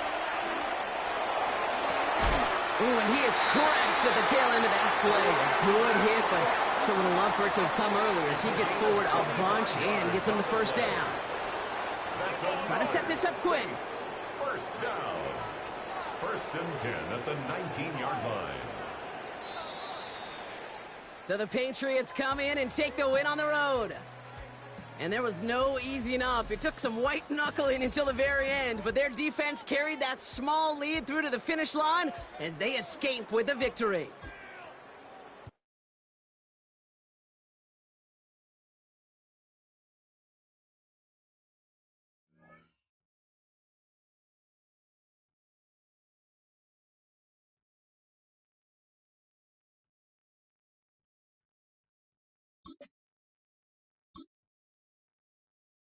[SPEAKER 1] Ooh, and he is cracked at the tail end of that play. A good hit, but someone would love for it to have come earlier as he gets forward a bunch and gets him the first down. Try to set this up quick.
[SPEAKER 3] First down. First and 10 at the 19-yard line.
[SPEAKER 1] So the Patriots come in and take the win on the road. And there was no easing up. It took some white knuckling until the very end, but their defense carried that small lead through to the finish line as they escape with the victory.